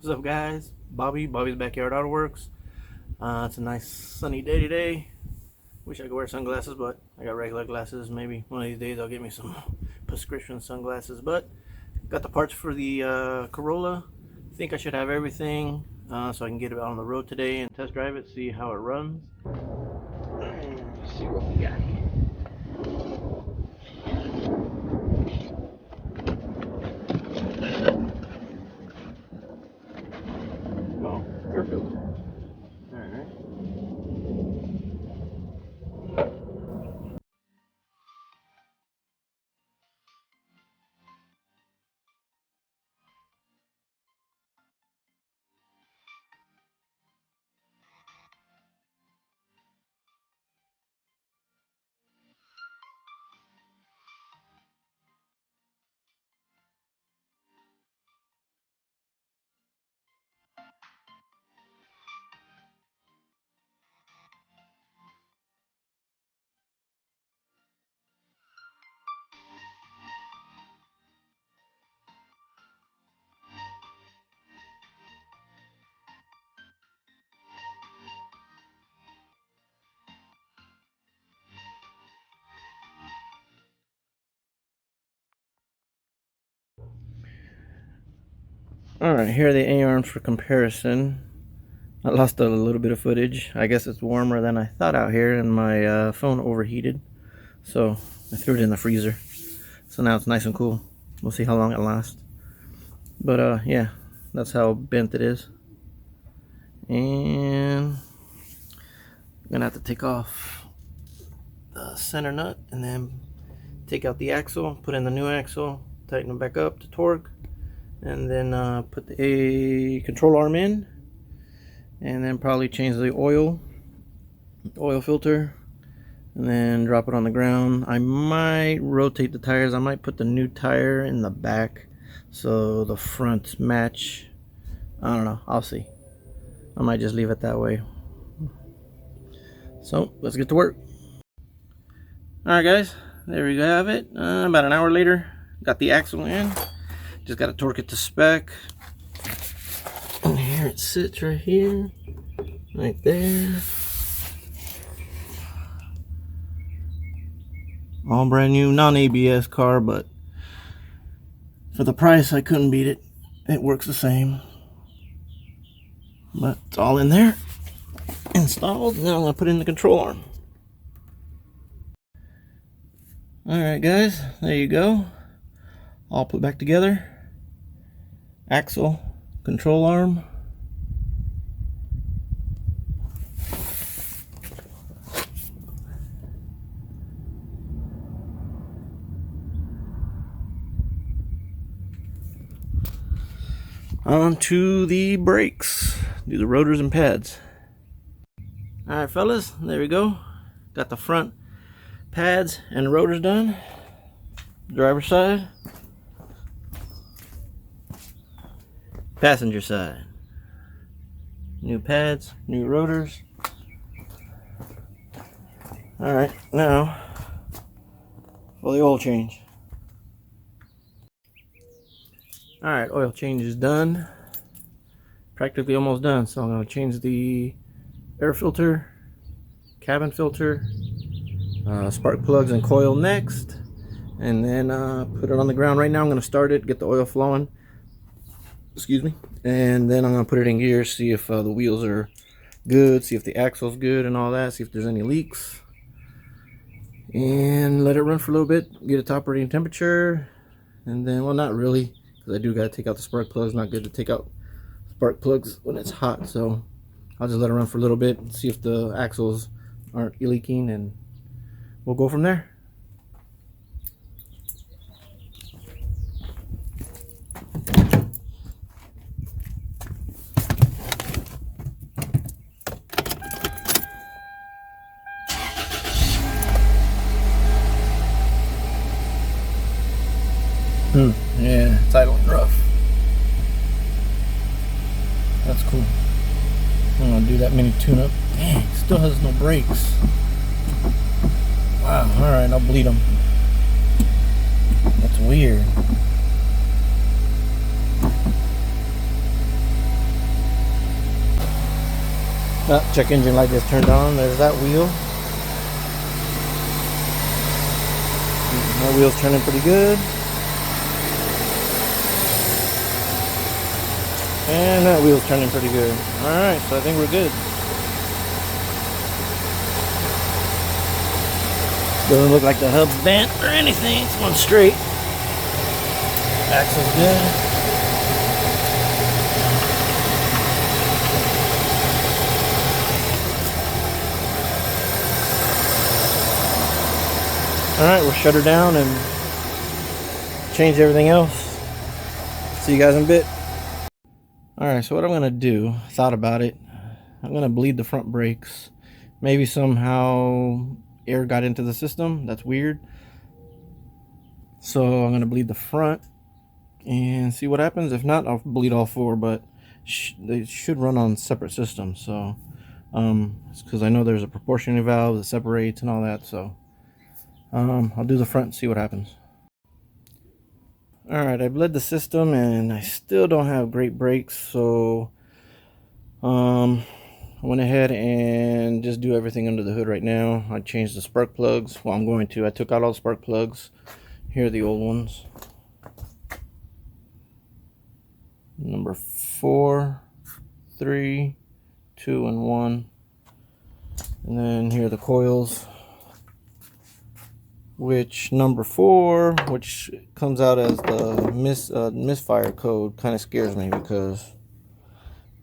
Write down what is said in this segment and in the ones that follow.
What's up, guys? Bobby's Backyard Autoworks. It's a nice sunny day today. Wish I could wear sunglasses, but I got regular glasses. Maybe one of these days I'll get me some prescription sunglasses. But got the parts for the Corolla. Think I should have everything so I can get it out on the road today and test drive it, see how it runs. Let's see what we got here. Oh, air filter. Alright. Alright, here are the A-arms for comparison. I lost a little bit of footage. I guess it's warmer than I thought out here, and my phone overheated. So I threw it in the freezer. So now it's nice and cool. We'll see how long it lasts. But yeah, that's how bent it is. And I'm gonna have to take off the center nut and then take out the axle, put in the new axle, tighten it back up to torque, and then put the control arm in, and then probably change the oil filter, and then drop it on the ground. I might rotate the tires. I might put the new tire in the back so the front match. I don't know, I'll see. I might just leave it that way. So let's get to work. Alright guys, there we have it. About an hour later, got the axle in. Just got to torque it to spec. And here it sits right here, right there. All brand new, non-ABS car, but for the price I couldn't beat it. It works the same. But it's all in there, installed. Now I'm going to put in the control arm. Alright guys, there you go. All put back together. Axle, control arm. On to the brakes. Do the rotors and pads. Alright fellas, there we go. Got the front pads and the rotors done. Driver's side. Passenger side. New pads, new rotors. Alright, now for the oil change. Alright, oil change is done. Practically almost done. So I'm going to change the air filter, cabin filter, spark plugs and coil next. And then put it on the ground. Right now I'm going to start it, get the oil flowing. Excuse me. And then I'm going to put it in gear, see if the wheels are good, see if the axle's good and all that, see if there's any leaks. And let it run for a little bit, get a top operating temperature. And then, well, not really, because I do got to take out the spark plugs. Not good to take out spark plugs when it's hot. So I'll just let it run for a little bit and see if the axles aren't leaking, and we'll go from there. Yeah, it's idling rough. That's cool. I'm gonna do that mini tune-up. Dang, still has no brakes. Wow, alright, I'll bleed them. That's weird. Check engine light just turned on. There's that wheel. That wheel's turning pretty good. And that wheel's turning pretty good. Alright, so I think we're good. Doesn't look like the hub's bent or anything. It's going straight. Axle's good. Alright, we'll shut her down and change everything else. See you guys in a bit. Alright, so what I'm going to do, I thought about it. I'm going to bleed the front brakes. Maybe somehow air got into the system. That's weird. So I'm going to bleed the front and see what happens. If not, I'll bleed all four, but they should run on separate systems. So it's because I know there's a proportioning valve that separates and all that. So I'll do the front and see what happens. Alright, I bled the system and I still don't have great brakes, so I went ahead and just do everything under the hood right now. I changed the spark plugs. Well, I'm going to. I took out all the spark plugs. Here are the old ones. Number 4, 3, 2, and 1. And then here are the coils. Which number 4, which comes out as the misfire code, kind of scares me because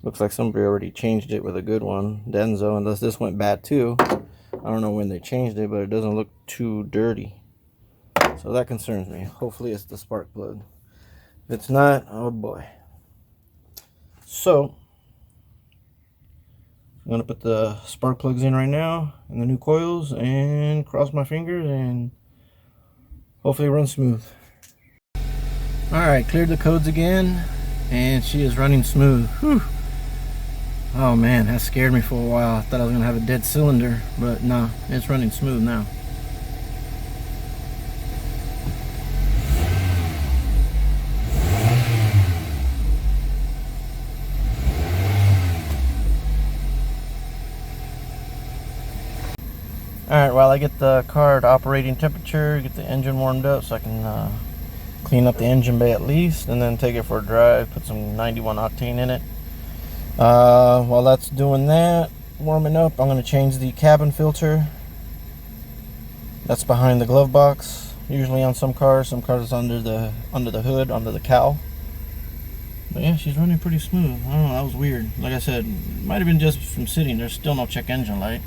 looks like somebody already changed it with a good one, Denso, unless this went bad too. I don't know when they changed it, but it doesn't look too dirty. So that concerns me. Hopefully it's the spark plug. If it's not, oh boy. So I'm gonna put the spark plugs in right now and the new coils and cross my fingers and hopefully run smooth. Alright, cleared the codes again and she is running smooth. Whew. Oh man, that scared me for a while. I thought I was gonna have a dead cylinder, but no, it's running smooth now. Alright, while I get the car to operating temperature, get the engine warmed up so I can clean up the engine bay at least, and then take it for a drive, put some 91 octane in it. While that's doing that, warming up, I'm going to change the cabin filter. That's behind the glove box. Usually on some cars it's under the hood, under the cowl. But yeah, she's running pretty smooth. I don't know, that was weird. Like I said, it might have been just from sitting. There's still no check engine light.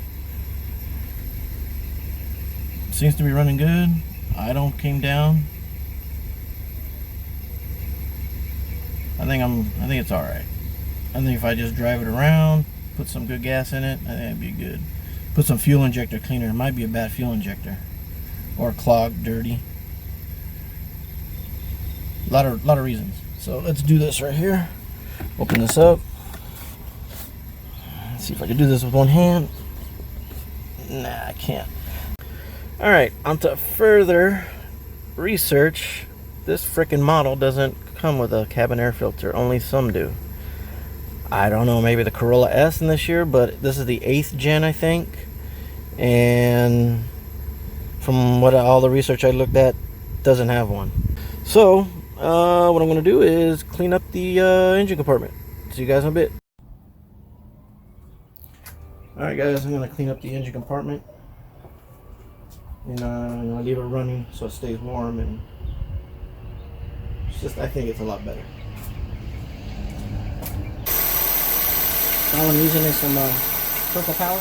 Seems to be running good. Idle came down. I think it's alright. I think if I just drive it around, put some good gas in it, I think it'd be good. Put some fuel injector cleaner. It might be a bad fuel injector. Or clogged, dirty. A lot of reasons. So let's do this right here. Open this up. Let's see if I can do this with one hand. Nah, I can't. Alright, on to further research. This frickin' model doesn't come with a cabin air filter. Only some do. I don't know, maybe the Corolla S in this year, but this is the 8th gen, I think. And from all the research I looked at, doesn't have one. So, what I'm going to do is clean up the engine compartment. See you guys in a bit. Alright guys, I'm going to clean up the engine compartment. And I'm gonna leave it running so it stays warm, and I think it's a lot better. All I'm using is some Purple Power.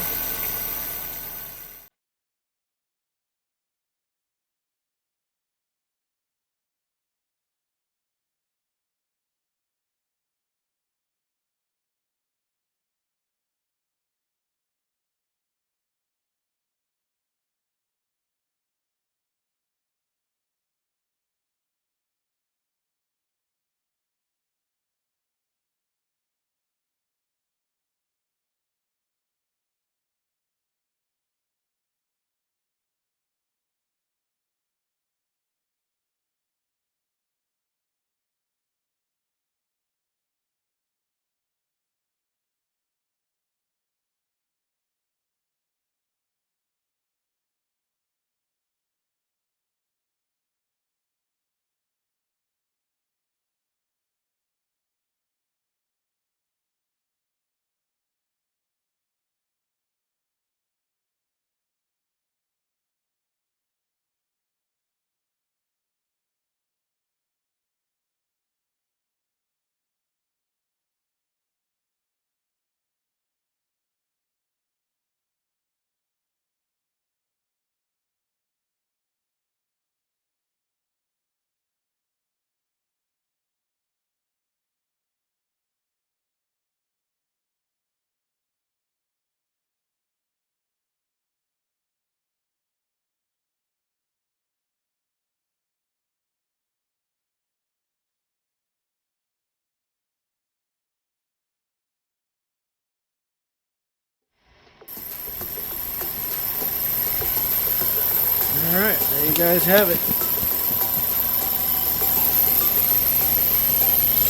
guys have it.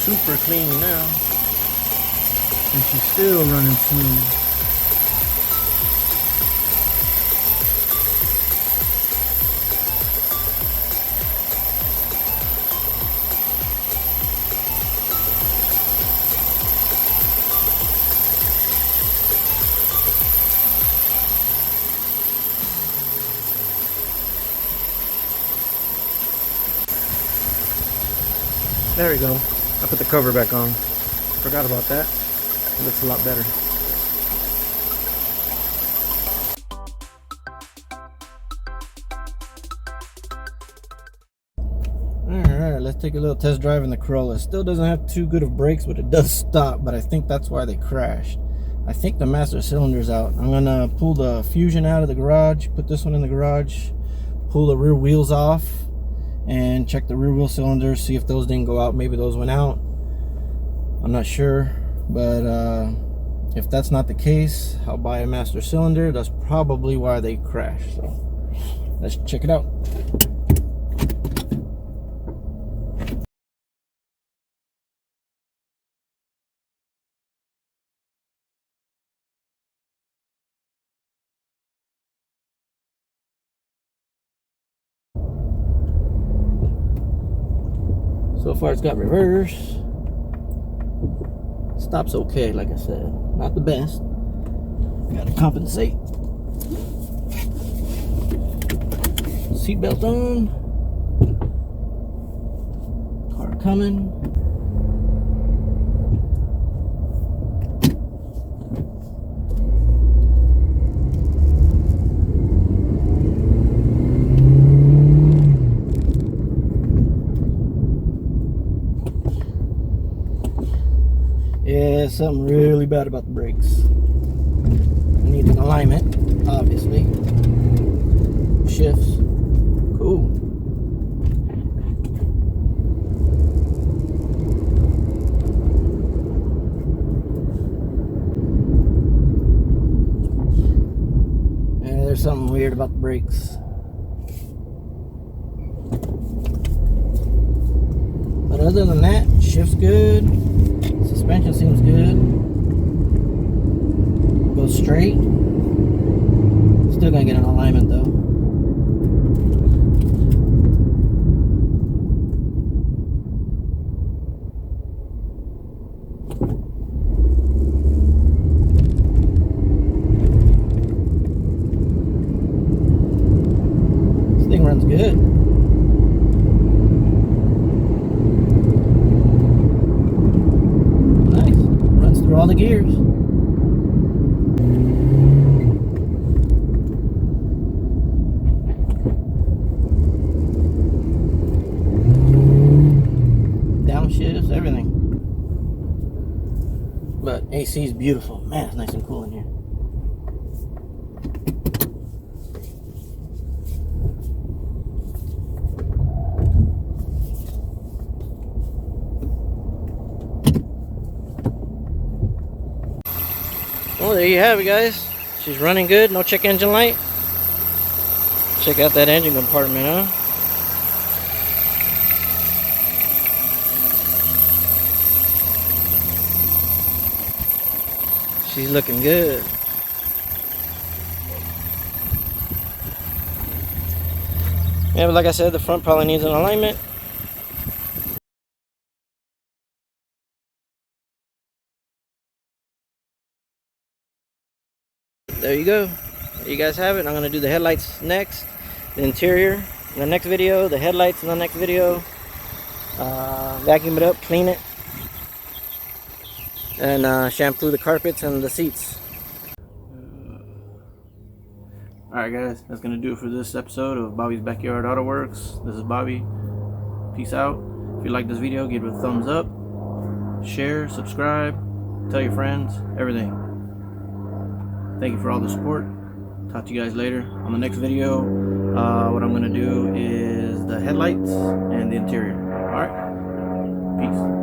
Super clean now. And she's still running smooth. There we go. I put the cover back on. Forgot about that. It looks a lot better. Alright, let's take a little test drive in the Corolla. Still doesn't have too good of brakes, but it does stop, but I think that's why they crashed. I think the master cylinder's out. I'm gonna pull the Fusion out of the garage, put this one in the garage, pull the rear wheels off, and check the rear wheel cylinders, see if those didn't go out. Maybe those went out. I'm not sure, but if that's not the case, I'll buy a master cylinder. That's probably why they crashed. So let's check it out. So far it's got reverse. Stops okay, like I said. Not the best. Gotta compensate. Seatbelt on. Car coming. Yeah, something really bad about the brakes. I need an alignment, obviously. Shifts. Cool. Yeah, there's something weird about the brakes. But other than that, shift's good. Suspension seems good. Goes straight. Still gonna get an alignment though. This thing runs good. Through all the gears. Downshifts, everything. But AC is beautiful. Man, it's nice and cool in here. Well, there you have it, guys. She's running good. No check engine light. Check out that engine compartment, huh? She's looking good. Yeah, but like I said, the front probably needs an alignment. There you go. There you guys have it. I'm going to do the headlights next, the interior in the next video, the headlights in the next video, vacuum it up, clean it, and shampoo the carpets and the seats. Alright guys, that's going to do it for this episode of Bobby's Backyard Auto Works. This is Bobby. Peace out. If you like this video, give it a thumbs up, share, subscribe, tell your friends, everything. Thank you for all the support. Talk to you guys later. On the next video, what I'm going to do is the headlights and the interior. Alright? Peace.